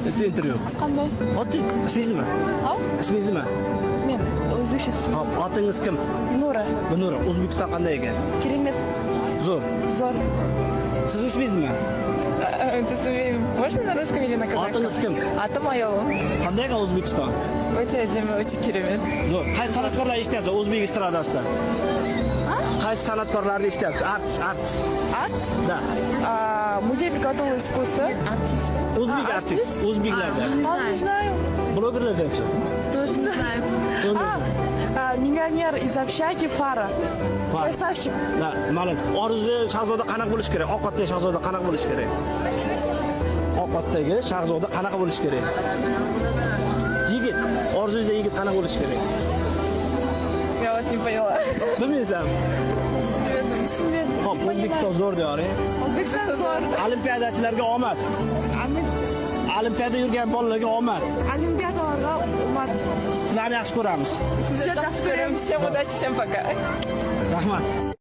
Это интервью. Qanday? Oddiy. Ismingiz nima? Ha? Ismingiz nima? Men o'zbekcha ismim Hop, otingiz kim? Nura. Binura. O'zbekiston qanday ekan? Keremet. Zo'r. Zo'r. Siz ismingiz nima? Можно на русском или на казахском? Otingiz kim? Atam Ayolum. Qanday ekan O'zbekiston? O'ta ajami, o'ta kerak. Zo'r. Qaysi san'atkorlar eshityapsiz o'zbek estradasida? Qaysi san'atkorlarni eshityapsiz? Artist. Арт? Da. Музей прикладного искусства. O'zbek artist. O'zbeklarda. Не знаю. Blogerlardanchi? Тоже не знаю. Миллионер из общаги Фара. Far. Красавчик. Da, молодец. Orzu Shahzoda qanaqa bo'lish kerak? Ovqatdagi Shahzoda qanaqa bo'lish kerak? Ovqatdagi Shahzoda qanaqa bo'lish kerak? Yigit, orzuzda yigit qanaqa bo'lish kerak? Я вас не поняла. Bilmaysanmi? Hop, O'zbekiston zo'r diyoring. O'zbekiston zo'r. Olimpiadachilarga omad. Olimpiada yurgan bolalarga omad. Olimpiadaga omad. Sizlarni yaxshi ko'ramiz. Всем удачи, всем пока. Rahmat.